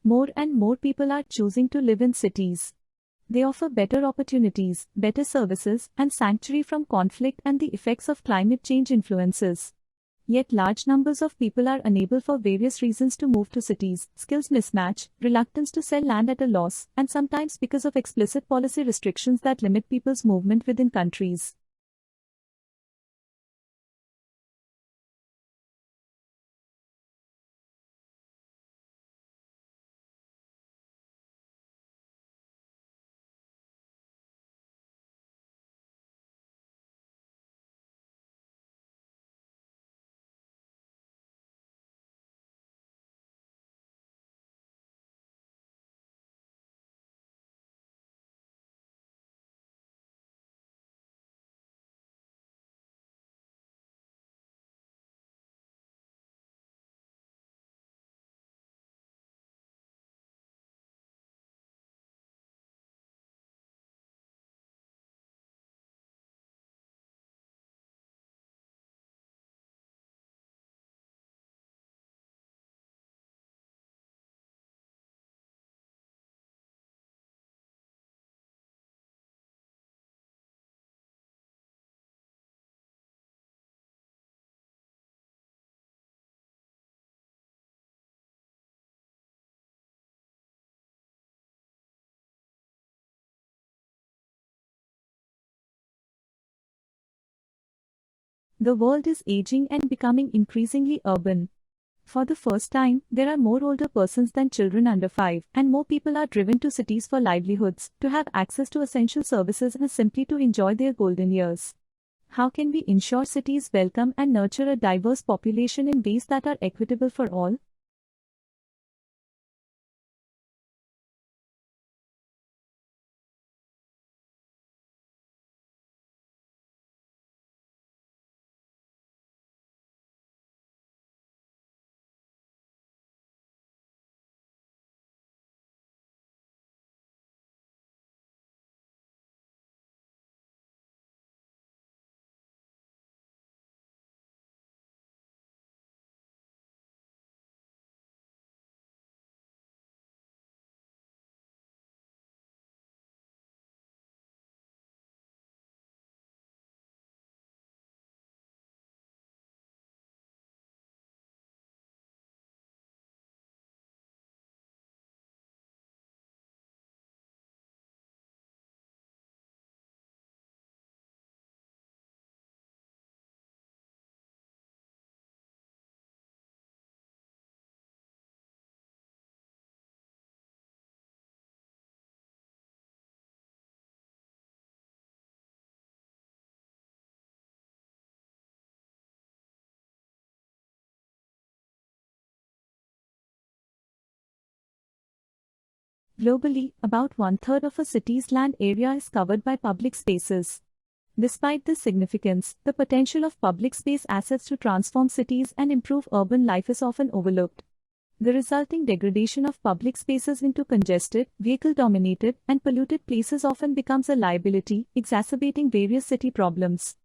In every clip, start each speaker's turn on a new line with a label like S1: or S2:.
S1: More and more people are choosing to live in cities. They offer better opportunities, better services, and sanctuary from conflict and the effects of climate change influences. Yet large numbers of people are unable for various reasons to move to cities: skills mismatch, reluctance to sell land at a loss, and sometimes because of explicit policy restrictions that limit people's movement within countries. The world is aging and becoming increasingly urban. For the first time, there are more older persons than children under 5, and more people are driven to cities for livelihoods, to have access to essential services, and simply to enjoy their golden years. How can we ensure cities welcome and nurture a diverse population in ways that are equitable for all? Globally, about one-third of a city's land area is covered by public spaces. Despite this significance, the potential of public space assets to transform cities and improve urban life is often overlooked. The resulting degradation of public spaces into congested, vehicle-dominated, and polluted places often becomes a liability, exacerbating various city problems.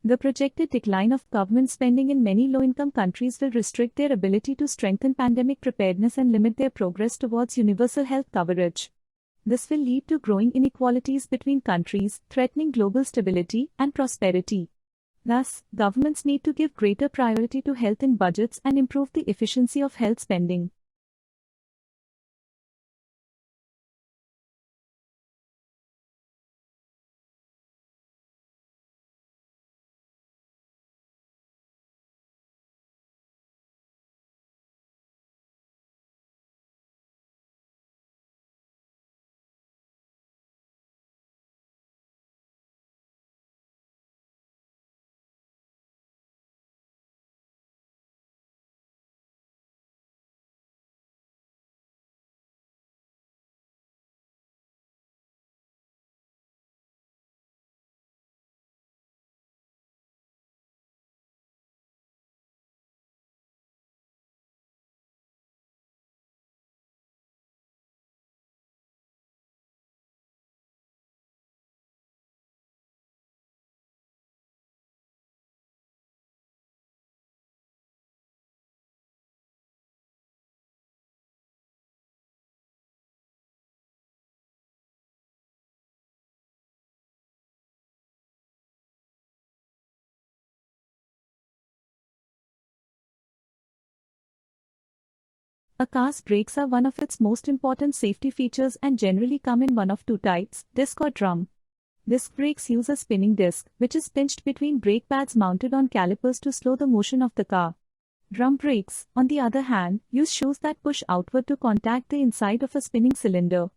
S1: The projected decline of government spending in many low-income countries will restrict their ability to strengthen pandemic preparedness and limit their progress towards universal health coverage. This will lead to growing inequalities between countries, threatening global stability and prosperity. Thus, governments need to give greater priority to health in budgets and improve the efficiency of health spending. A car's brakes are one of its most important safety features and generally come in one of two types, disc or drum. Disc brakes use a spinning disc, which is pinched between brake pads mounted on calipers to slow the motion of the car. Drum brakes, on the other hand, use shoes that push outward to contact the inside of a spinning cylinder.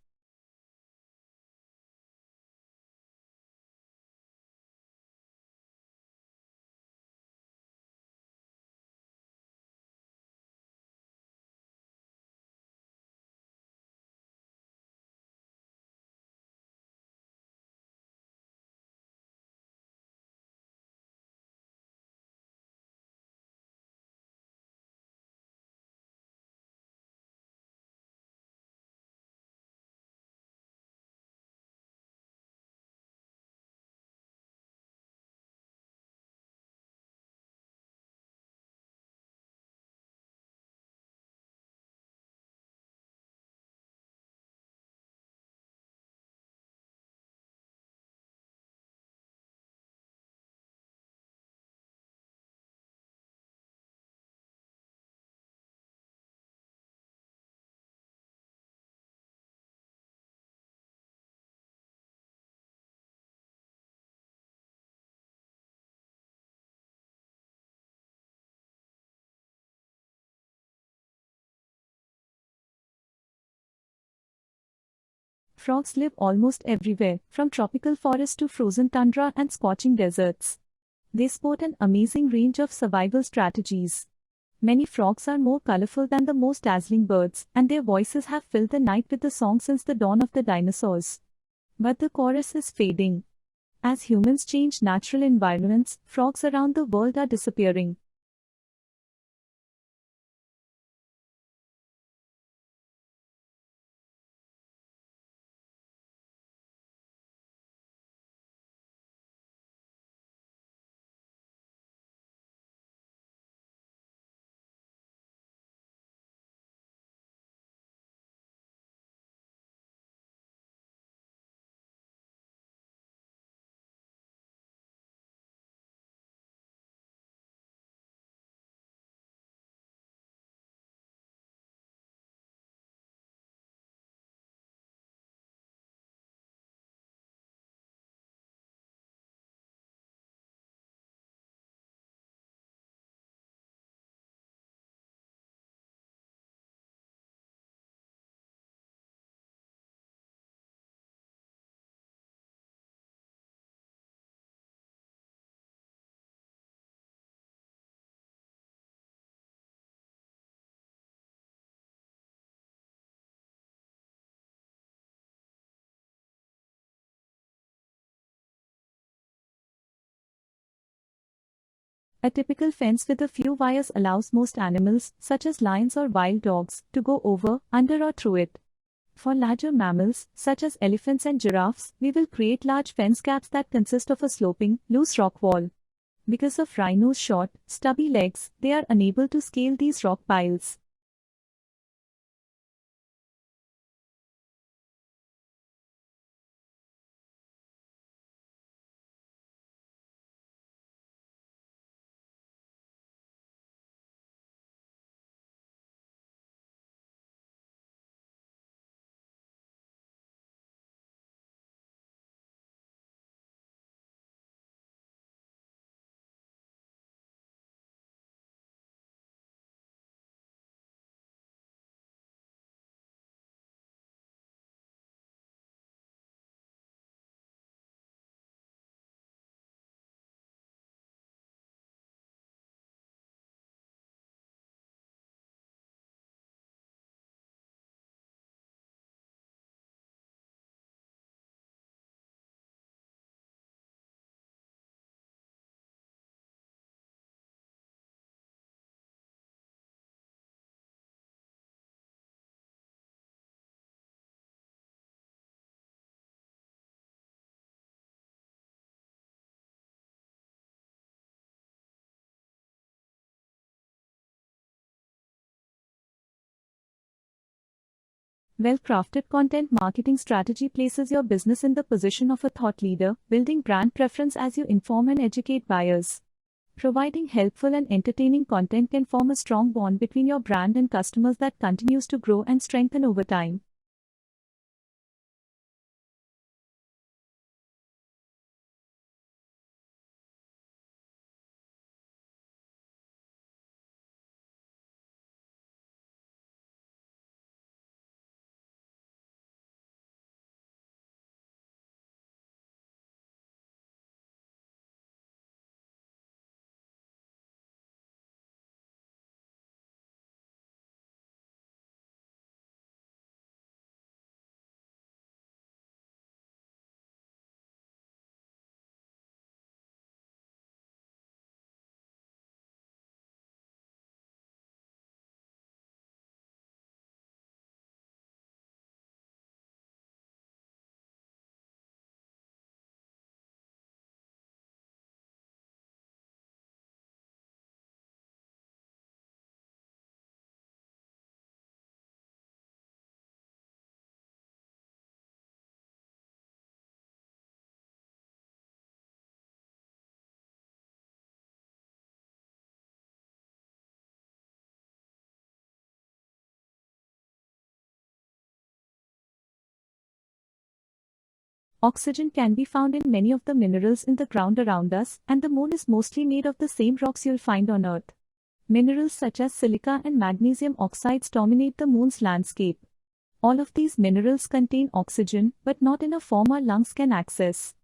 S1: Frogs live almost everywhere, from tropical forests to frozen tundra and scorching deserts. They sport an amazing range of survival strategies. Many frogs are more colorful than the most dazzling birds, and their voices have filled the night with the song since the dawn of the dinosaurs. But the chorus is fading. As humans change natural environments, frogs around the world are disappearing. A typical fence with a few wires allows most animals, such as lions or wild dogs, to go over, under or through it. For larger mammals, such as elephants and giraffes, we will create large fence gaps that consist of a sloping, loose rock wall. Because of rhinos' short, stubby legs, they are unable to scale these rock piles. Well-crafted content marketing strategy places your business in the position of a thought leader, building brand preference as you inform and educate buyers. Providing helpful and entertaining content can form a strong bond between your brand and customers that continues to grow and strengthen over time. Oxygen can be found in many of the minerals in the ground around us, and the moon is mostly made of the same rocks you'll find on Earth. Minerals such as silica and magnesium oxides dominate the moon's landscape. All of these minerals contain oxygen, but not in a form our lungs can access.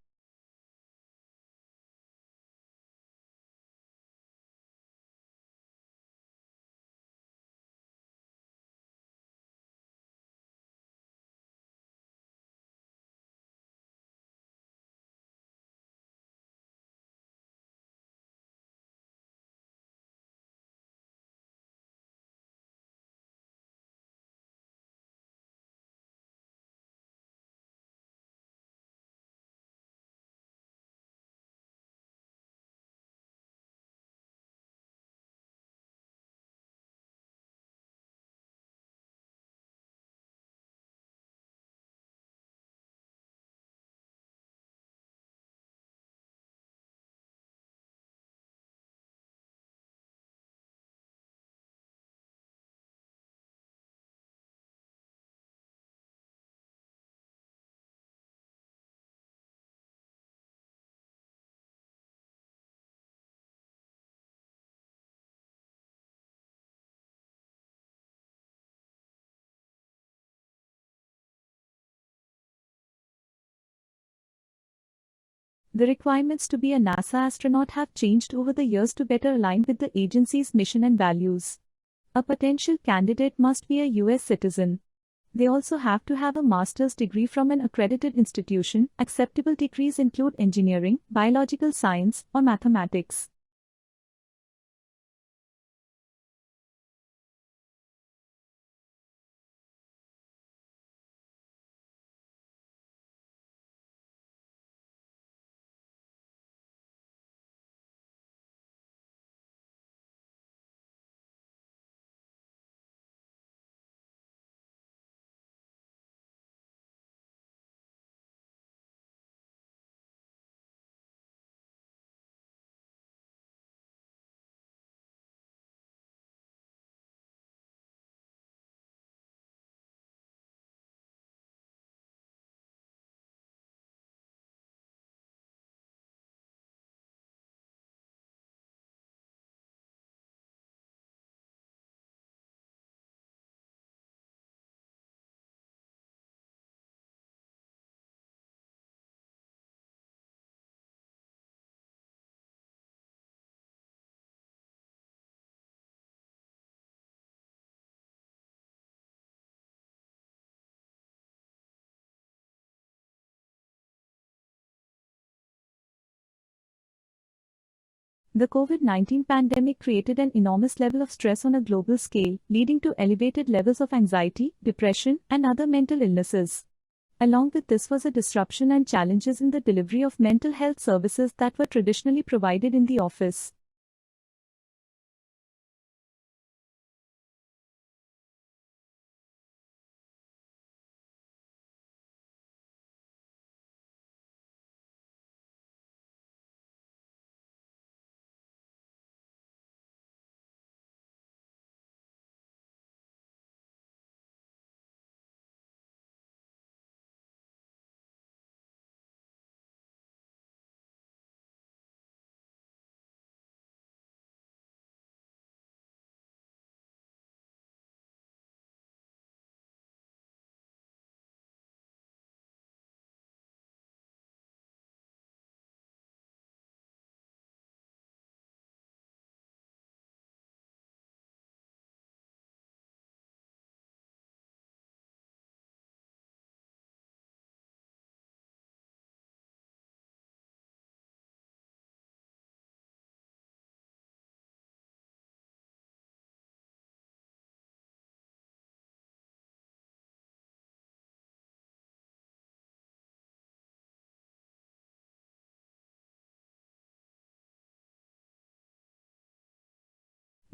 S1: The requirements to be a NASA astronaut have changed over the years to better align with the agency's mission and values. A potential candidate must be a US citizen. They also have to have a master's degree from an accredited institution. Acceptable degrees include engineering, biological science, or mathematics. The COVID-19 pandemic created an enormous level of stress on a global scale, leading to elevated levels of anxiety, depression, and other mental illnesses. Along with this was a disruption and challenges in the delivery of mental health services that were traditionally provided in the office.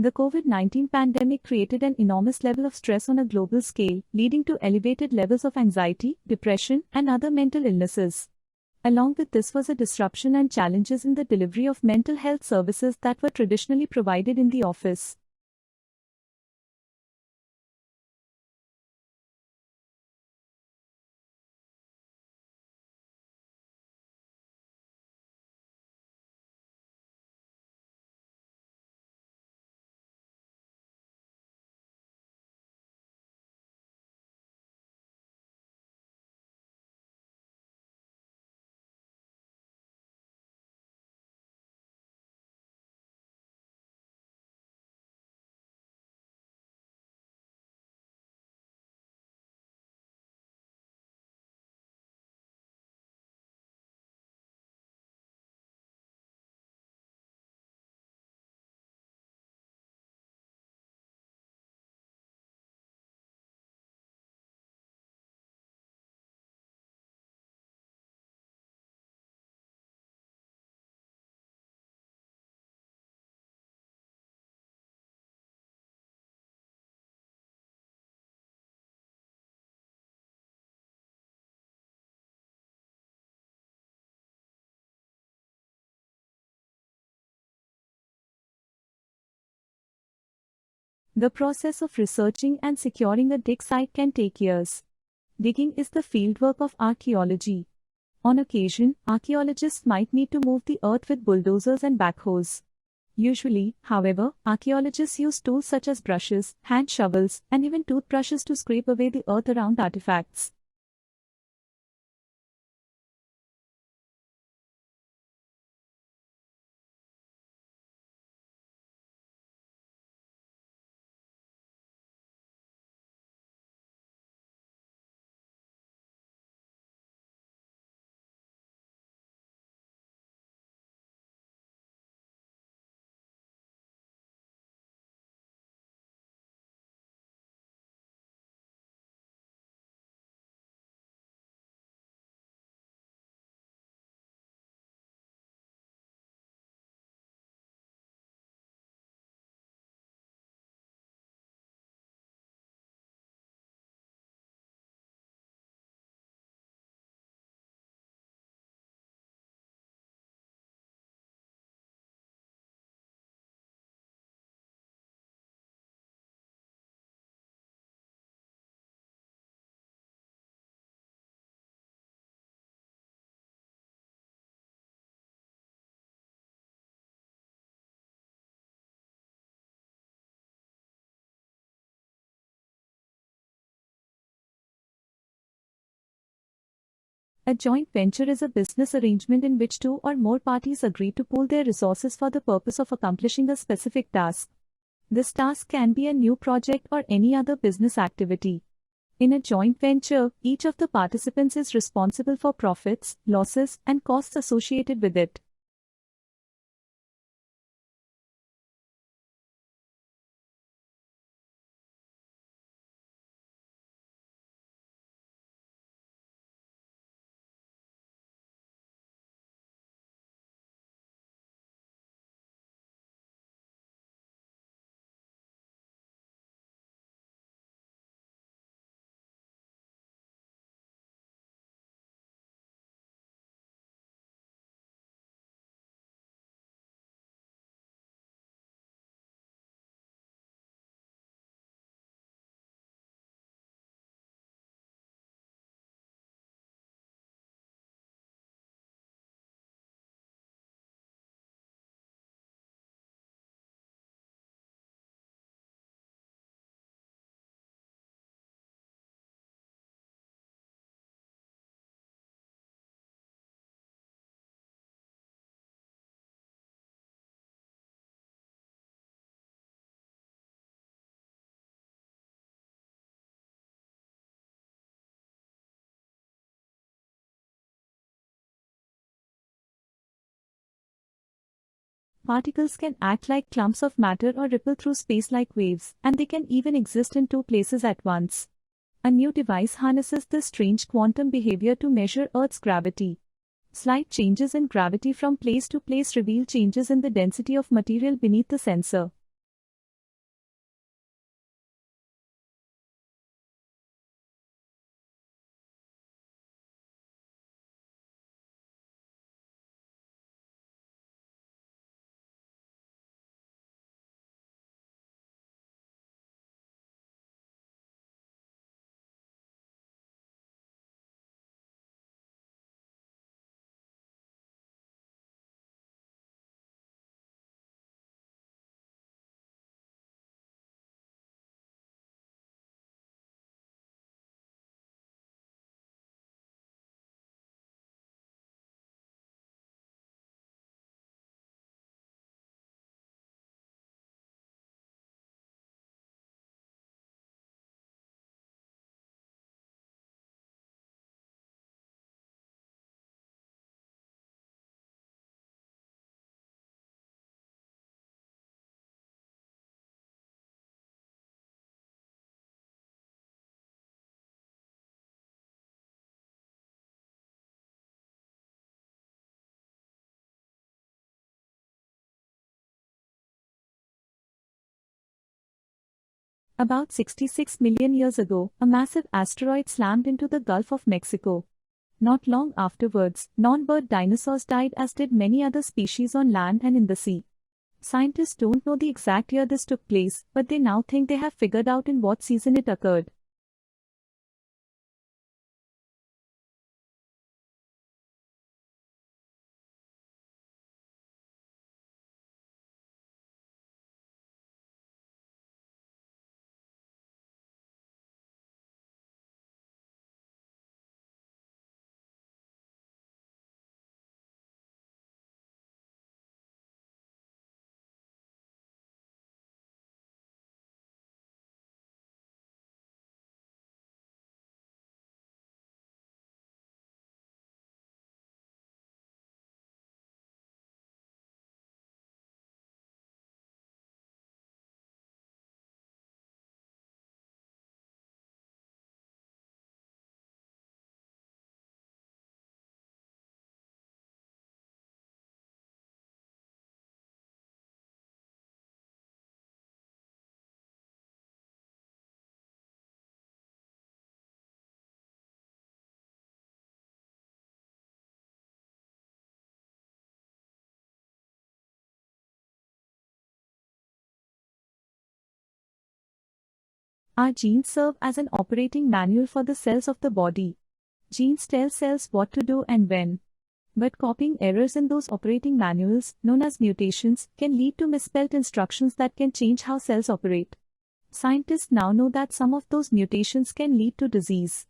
S1: The COVID-19 pandemic created an enormous level of stress on a global scale, leading to elevated levels of anxiety, depression, and other mental illnesses. Along with this was a disruption and challenges in the delivery of mental health services that were traditionally provided in the office. The process of researching and securing a dig site can take years. Digging is the fieldwork of archaeology. On occasion, archaeologists might need to move the earth with bulldozers and backhoes. Usually, however, archaeologists use tools such as brushes, hand shovels, and even toothbrushes to scrape away the earth around artifacts. A joint venture is a business arrangement in which two or more parties agree to pool their resources for the purpose of accomplishing a specific task. This task can be a new project or any other business activity. In a joint venture, each of the participants is responsible for profits, losses, and costs associated with it. Particles can act like clumps of matter or ripple through space like waves, and they can even exist in two places at once. A new device harnesses this strange quantum behavior to measure Earth's gravity. Slight changes in gravity from place to place reveal changes in the density of material beneath the sensor. About 66 million years ago, a massive asteroid slammed into the Gulf of Mexico. Not long afterwards, non-bird dinosaurs died, as did many other species on land and in the sea. Scientists don't know the exact year this took place, but they now think they have figured out in what season it occurred. Our genes serve as an operating manual for the cells of the body. Genes tell cells what to do and when. But copying errors in those operating manuals, known as mutations, can lead to misspelled instructions that can change how cells operate. Scientists now know that some of those mutations can lead to disease.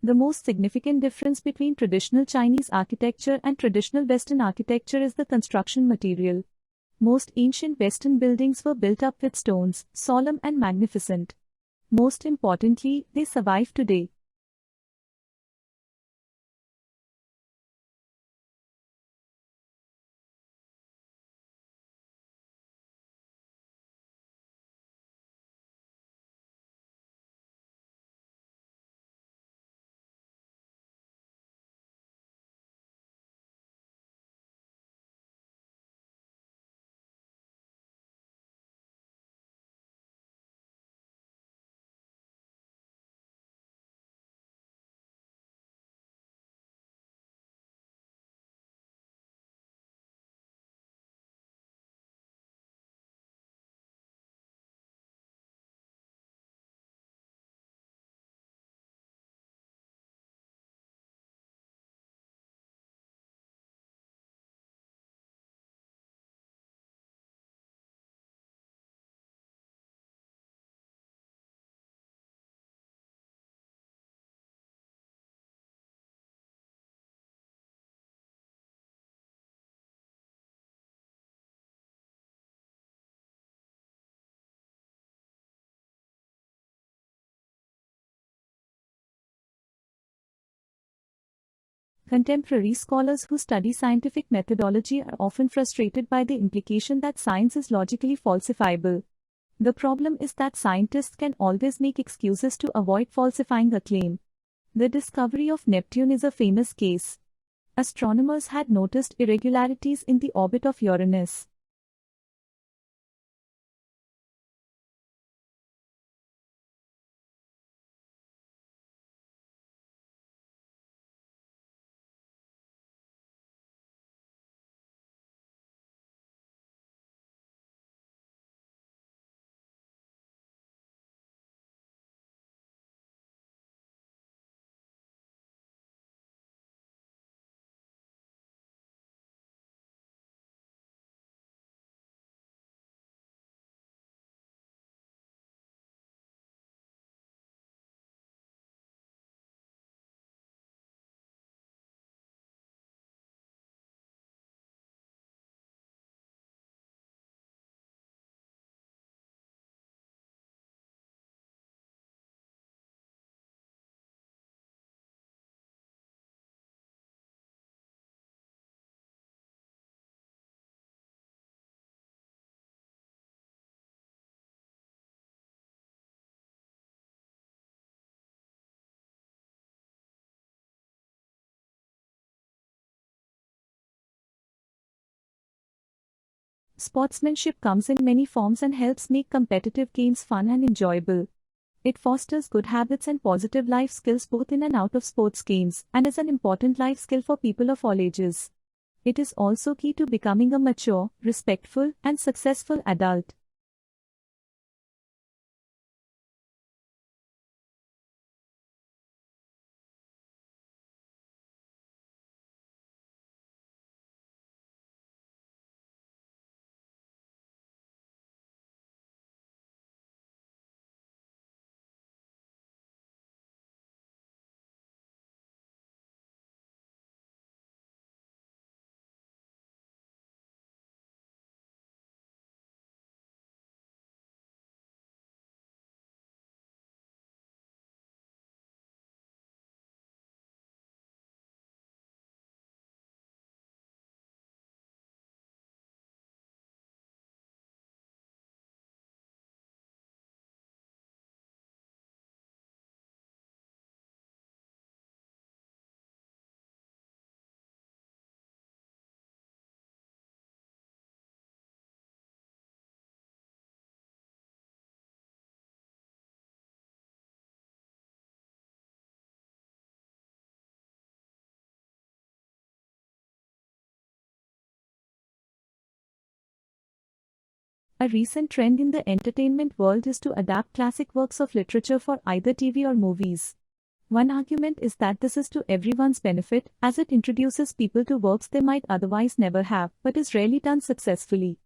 S1: The most significant difference between traditional Chinese architecture and traditional Western architecture is the construction material. Most ancient Western buildings were built up with stones, solemn and magnificent. Most importantly, they survive today. Contemporary scholars who study scientific methodology are often frustrated by the implication that science is logically falsifiable. The problem is that scientists can always make excuses to avoid falsifying a claim. The discovery of Neptune is a famous case. Astronomers had noticed irregularities in the orbit of Uranus. Sportsmanship comes in many forms and helps make competitive games fun and enjoyable. It fosters good habits and positive life skills both in and out of sports games, and is an important life skill for people of all ages. It is also key to becoming a mature, respectful, and successful adult. A recent trend in the entertainment world is to adapt classic works of literature for either TV or movies. One argument is that this is to everyone's benefit, as it introduces people to works they might otherwise never have, but is rarely done successfully.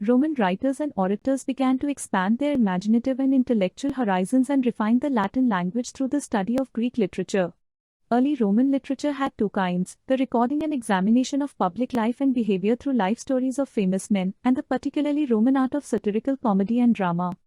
S1: Roman writers and orators began to expand their imaginative and intellectual horizons and refine the Latin language through the study of Greek literature. Early Roman literature had two kinds: the recording and examination of public life and behavior through life stories of famous men, and the particularly Roman art of satirical comedy and drama.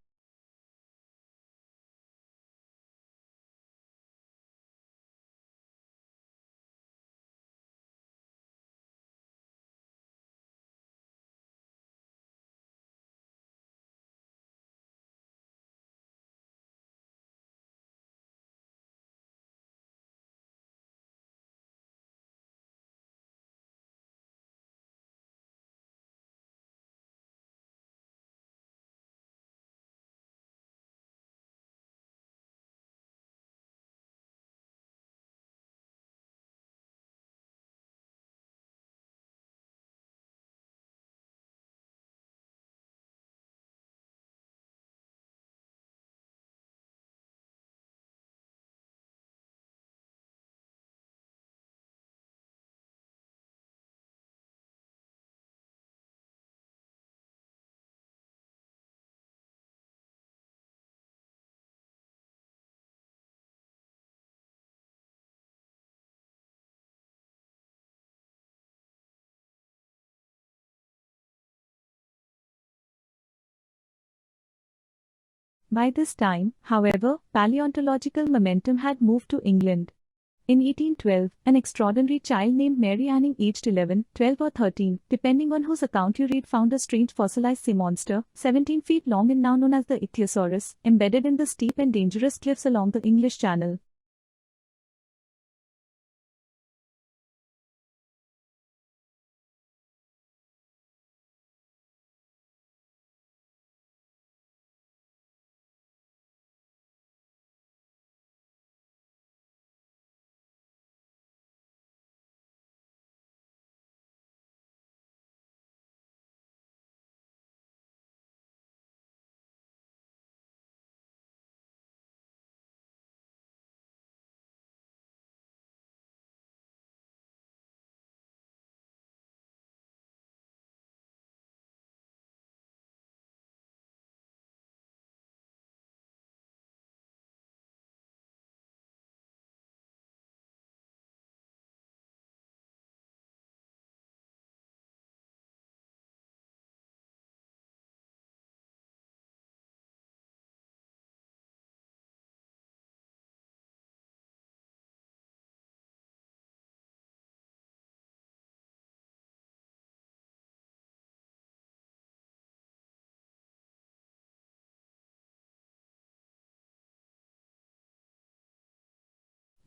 S1: By this time, however, paleontological momentum had moved to England. In 1812, an extraordinary child named Mary Anning, aged 11, 12 or 13, depending on whose account you read, found a strange fossilized sea monster, 17 feet long and now known as the ichthyosaurus, embedded in the steep and dangerous cliffs along the English Channel.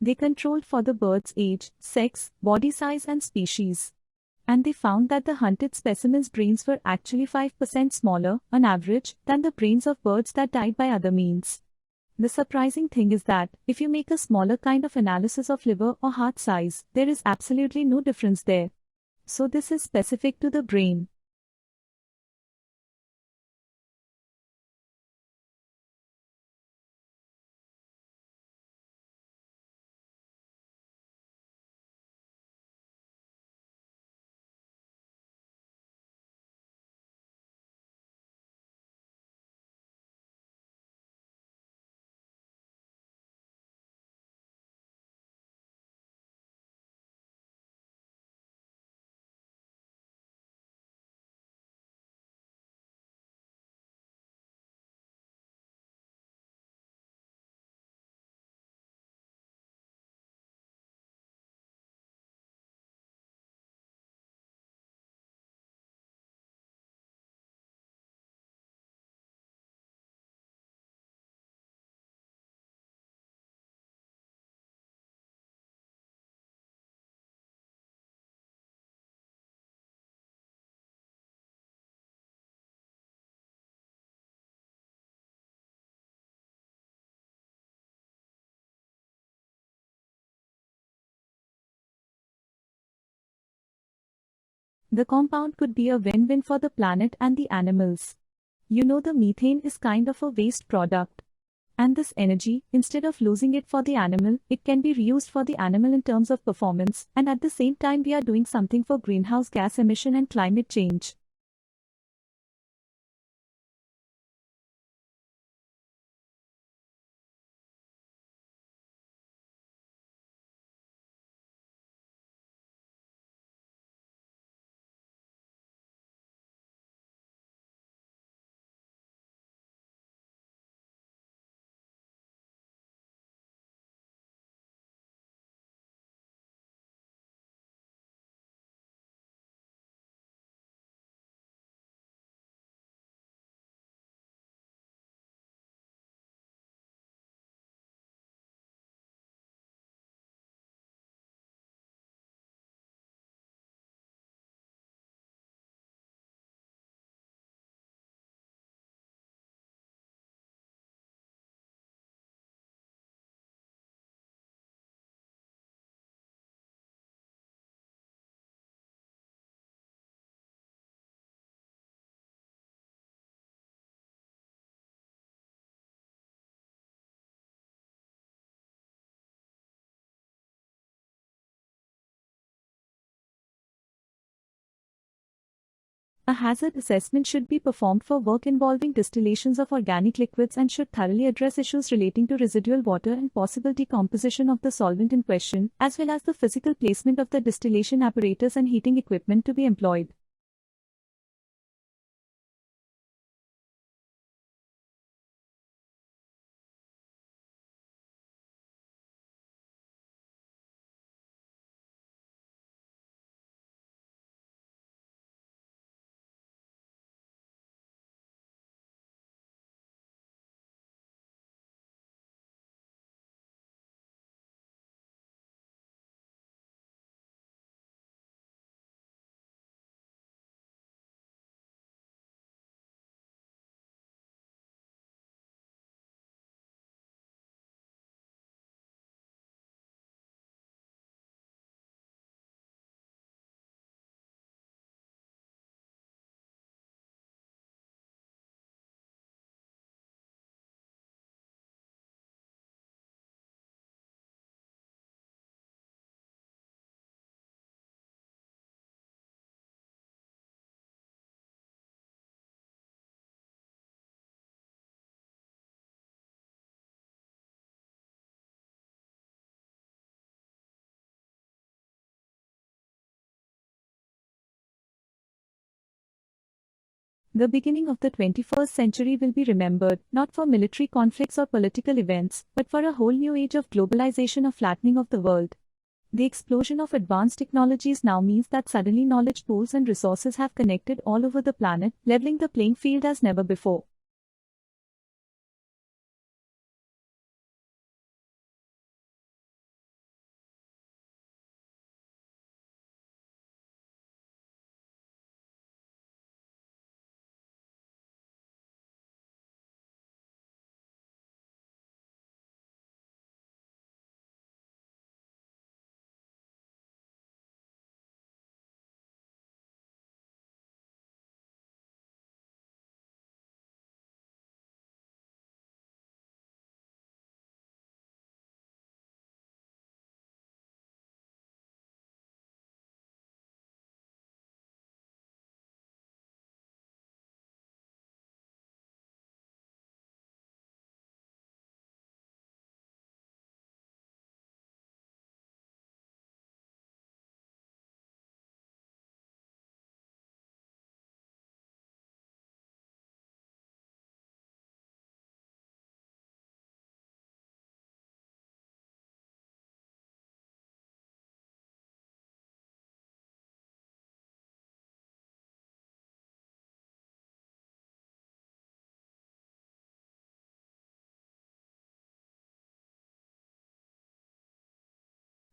S1: They controlled for the bird's age, sex, body size and species. And they found that the hunted specimens' brains were actually 5% smaller, on average, than the brains of birds that died by other means. The surprising thing is that, if you make a smaller kind of analysis of liver or heart size, there is absolutely no difference there. So this is specific to the brain. The compound could be a win-win for the planet and the animals. You know, the methane is kind of a waste product. And this energy, instead of losing it for the animal, it can be reused for the animal in terms of performance, and at the same time we are doing something for greenhouse gas emission and climate change. A hazard assessment should be performed for work involving distillations of organic liquids and should thoroughly address issues relating to residual water and possible decomposition of the solvent in question, as well as the physical placement of the distillation apparatus and heating equipment to be employed. The beginning of the 21st century will be remembered, not for military conflicts or political events, but for a whole new age of globalization or flattening of the world. The explosion of advanced technologies now means that suddenly knowledge pools and resources have connected all over the planet, leveling the playing field as never before.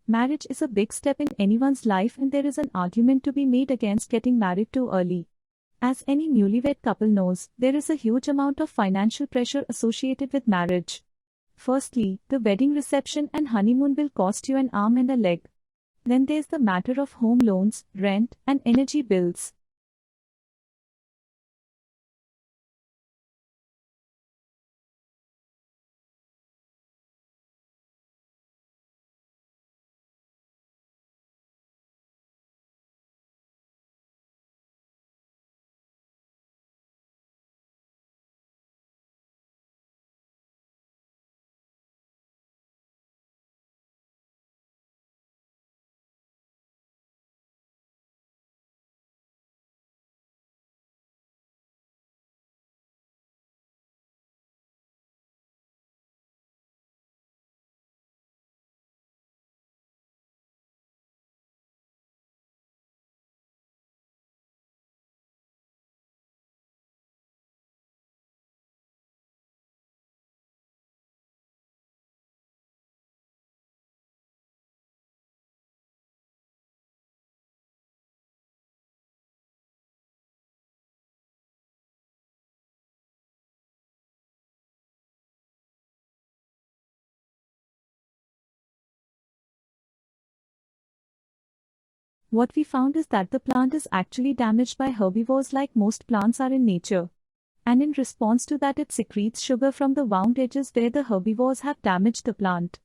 S1: Marriage is a big step in anyone's life, and there is an argument to be made against getting married too early. As any newlywed couple knows, there is a huge amount of financial pressure associated with marriage. Firstly, the wedding reception and honeymoon will cost you an arm and a leg. Then there's the matter of home loans, rent, and energy bills. What we found is that the plant is actually damaged by herbivores like most plants are in nature. And in response to that, it secretes sugar from the wound edges where the herbivores have damaged the plant.